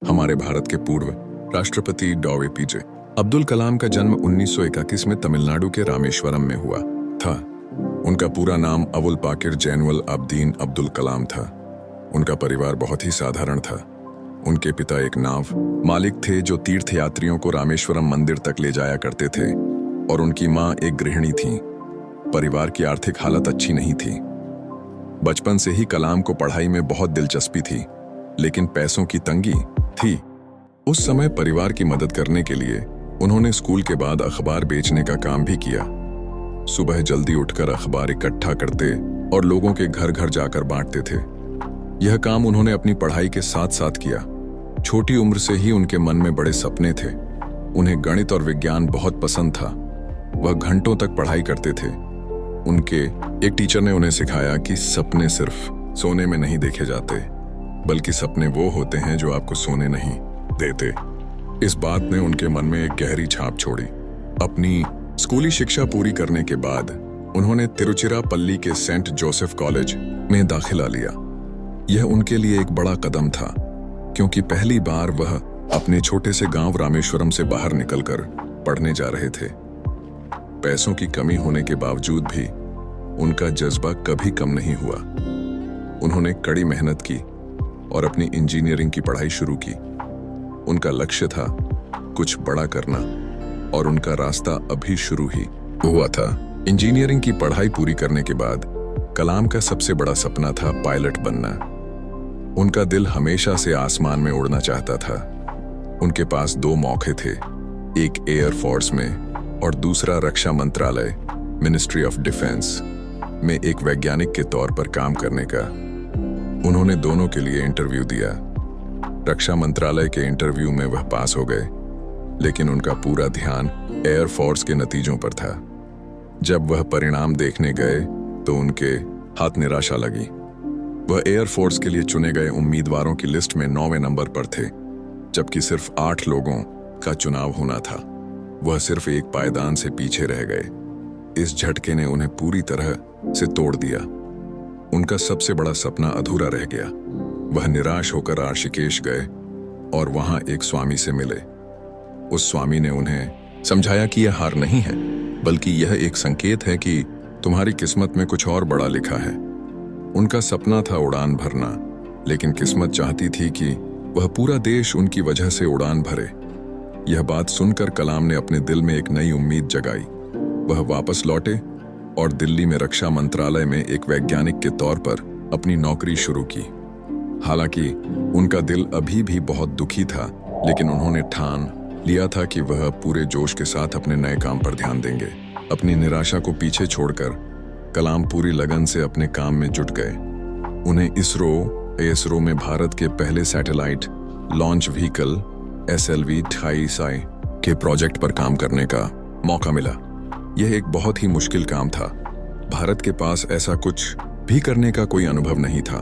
हमारे भारत के पूर्व राष्ट्रपति डॉ एपीजे अब्दुल कलाम का जन्म 1931 में तमिलनाडु के रामेश्वरम में हुआ था। उनका पूरा नाम अबुल पाकिर जैनुल आबदीन अब्दुल कलाम था। उनका परिवार बहुत ही साधारण था। उनके पिता एक नाव मालिक थे जो तीर्थयात्रियों को रामेश्वरम मंदिर तक ले जाया करते थे और उनकी मां एक गृहिणी थीं। परिवार की आर्थिक हालत अच्छी नहीं थी। बचपन से ही कलाम को पढ़ाई में बहुत दिलचस्पी थी, लेकिन पैसों की तंगी थी। उस समय परिवार की मदद करने के लिए उन्होंने स्कूल के बाद अखबार बेचने का काम भी किया। सुबह जल्दी उठकर अखबार इकट्ठा करते और लोगों के घर घर जाकर बांटते थे। यह काम उन्होंने अपनी पढ़ाई के साथ साथ किया। छोटी उम्र से ही उनके मन में बड़े सपने थे। उन्हें गणित और विज्ञान बहुत पसंद था। वह घंटों तक पढ़ाई करते थे। उनके एक टीचर ने उन्हें सिखाया कि सपने सिर्फ सोने में नहीं देखे जाते, बल्कि सपने वो होते हैं जो आपको सोने नहीं देते। इस बात ने उनके मन में एक गहरी छाप छोड़ी। अपनी स्कूली शिक्षा पूरी करने के बाद उन्होंने तिरुचिरापल्ली के सेंट जोसेफ कॉलेज में दाखिला लिया। यह उनके लिए एक बड़ा कदम था, क्योंकि पहली बार वह अपने छोटे से गांव रामेश्वरम से बाहर निकलकर पढ़ने जा रहे थे। पैसों की कमी होने के बावजूद भी उनका जज्बा कभी कम नहीं हुआ। उन्होंने कड़ी मेहनत की और अपनी इंजीनियरिंग की पढ़ाई शुरू की। उनका लक्ष्य था कुछ बड़ा करना और उनका रास्ता अभी शुरू ही हुआ था। इंजीनियरिंग की पढ़ाई पूरी करने के बाद कलाम का सबसे बड़ा सपना था पायलट बनना। उनका दिल हमेशा से आसमान में उड़ना चाहता था। उनके पास दो मौके थे, एक एयर फोर्स में और दूसरा रक्षा मंत्रालय मिनिस्ट्री ऑफ डिफेंस में एक वैज्ञानिक के तौर पर काम करने का। उन्होंने दोनों के लिए इंटरव्यू दिया। रक्षा मंत्रालय के इंटरव्यू में वह पास हो गए, लेकिन उनका पूरा ध्यान एयर फोर्स के नतीजों पर था। जब वह परिणाम देखने गए तो उनके हाथ निराशा लगी। वह एयर फोर्स के लिए चुने गए उम्मीदवारों की लिस्ट में 9वें नंबर पर थे, जबकि सिर्फ 8 लोगों का चुनाव होना था। वह सिर्फ एक पायदान से पीछे रह गए। इस झटके ने उन्हें पूरी तरह से तोड़ दिया। उनका सबसे बड़ा सपना अधूरा रह गया। वह निराश होकर ऋषिकेश गए और वहां एक स्वामी से मिले। उस स्वामी ने उन्हें समझाया कि यह हार नहीं है, बल्कि यह एक संकेत है कि तुम्हारी किस्मत में कुछ और बड़ा लिखा है। उनका सपना था उड़ान भरना, लेकिन किस्मत चाहती थी कि वह पूरा देश उनकी वजह से उड़ान भरे। यह बात सुनकर कलाम ने अपने दिल में एक नई उम्मीद जगाई। वह वापस लौटे और दिल्ली में रक्षा मंत्रालय में एक वैज्ञानिक के तौर पर अपनी नौकरी शुरू की। हालांकि उनका दिल अभी भी बहुत दुखी था, लेकिन उन्होंने ठान लिया था कि वह पूरे जोश के साथ अपने नए काम पर ध्यान देंगे। अपनी निराशा को पीछे छोड़कर कलाम पूरी लगन से अपने काम में जुट गए। उन्हें इसरो में भारत के पहले सैटेलाइट लॉन्च व्हीकल SLV-28I के प्रोजेक्ट पर काम करने का मौका मिला। यह एक बहुत ही मुश्किल काम था। भारत के पास ऐसा कुछ भी करने का कोई अनुभव नहीं था।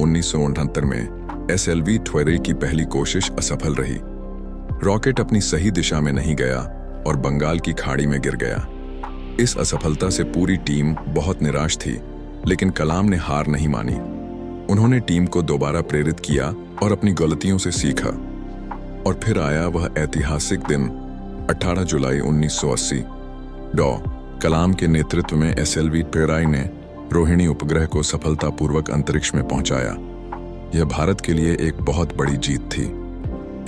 1969 में SLV-28 की पहली कोशिश असफल रही। रॉकेट अपनी सही दिशा में नहीं गया और बंगाल की खाड़ी में गिर गया। इस असफलता से पूरी टीम बहुत निराश थी, लेकिन कलाम ने हार नहीं मानी। उन्होंने टीम को दोबारा प्रेरित किया और अपनी गलतियों से सीखा। और फिर आया वह ऐतिहासिक दिन, 18 जुलाई 1980। डॉ कलाम के नेतृत्व में SLV-28 ने रोहिणी उपग्रह को सफलतापूर्वक अंतरिक्ष में पहुंचाया। यह भारत के लिए एक बहुत बड़ी जीत थी।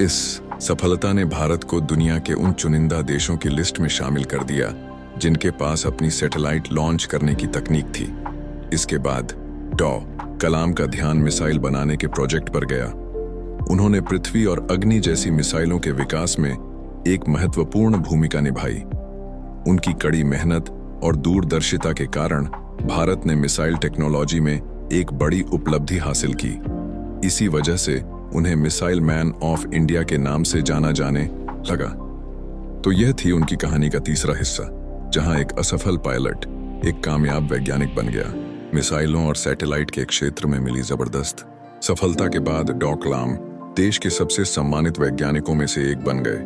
इस सफलता ने भारत को दुनिया के उन चुनिंदा देशों की लिस्ट में शामिल कर दिया जिनके पास अपनी सैटेलाइट लॉन्च करने की तकनीक थी। इसके बाद डॉ कलाम का ध्यान मिसाइल बनाने के प्रोजेक्ट पर गया। उन्होंने पृथ्वी और अग्नि जैसी मिसाइलों के विकास में एक महत्वपूर्ण भूमिका निभाई। उनकी कड़ी मेहनत और दूरदर्शिता के कारण भारत ने मिसाइल टेक्नोलॉजी में एक बड़ी उपलब्धि हासिल की। इसी वजह से उन्हें मिसाइल मैन ऑफ इंडिया के नाम से जाना जाने लगा। तो यह थी उनकी कहानी का तीसरा हिस्सा, जहां एक असफल पायलट एक कामयाब वैज्ञानिक बन गया। मिसाइलों और सैटेलाइट के क्षेत्र में मिली जबरदस्त सफलता के बाद डॉ कलाम देश के सबसे सम्मानित वैज्ञानिकों में से एक बन गए।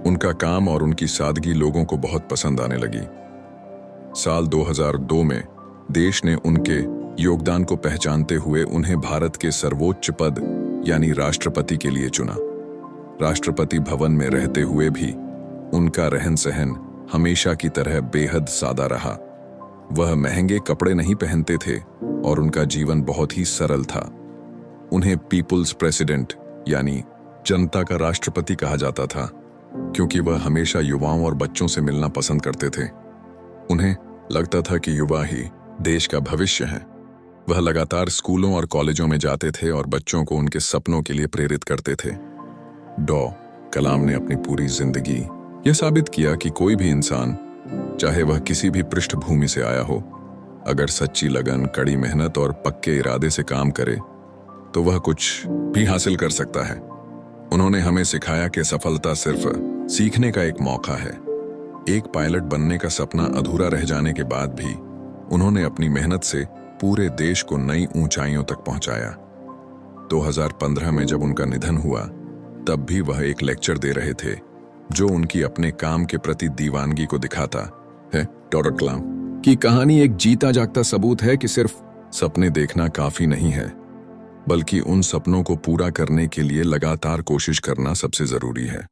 उनका काम और उनकी सादगी लोगों को बहुत पसंद आने लगी। साल 2002 में देश ने उनके योगदान को पहचानते हुए उन्हें भारत के सर्वोच्च पद यानी राष्ट्रपति के लिए चुना। राष्ट्रपति भवन में रहते हुए भी उनका रहन सहन हमेशा की तरह बेहद सादा रहा। वह महंगे कपड़े नहीं पहनते थे और उनका जीवन बहुत ही सरल था। उन्हें पीपुल्स प्रेसिडेंट यानी जनता का राष्ट्रपति कहा जाता था, क्योंकि वह हमेशा युवाओं और बच्चों से मिलना पसंद करते थे। उन्हें लगता था कि युवा ही देश का भविष्य है। वह लगातार स्कूलों और कॉलेजों में जाते थे और बच्चों को उनके सपनों के लिए प्रेरित करते थे। डॉ कलाम ने अपनी पूरी जिंदगी यह साबित किया कि कोई भी इंसान, चाहे वह किसी भी पृष्ठभूमि से आया हो, अगर सच्ची लगन, कड़ी मेहनत और पक्के इरादे से काम करे तो वह कुछ भी हासिल कर सकता है। उन्होंने हमें सिखाया कि सफलता सिर्फ सीखने का एक मौका है। एक पायलट बनने का सपना अधूरा रह जाने के बाद भी उन्होंने अपनी मेहनत से पूरे देश को नई ऊंचाइयों तक पहुंचाया। 2015 में जब उनका निधन हुआ, तब भी वह एक लेक्चर दे रहे थे जो उनकी अपने काम के प्रति दीवानगी को दिखाता है। डॉक्टर कलाम की कहानी एक जीता जागता सबूत है कि सिर्फ सपने देखना काफी नहीं है, बल्कि उन सपनों को पूरा करने के लिए लगातार कोशिश करना सबसे जरूरी है।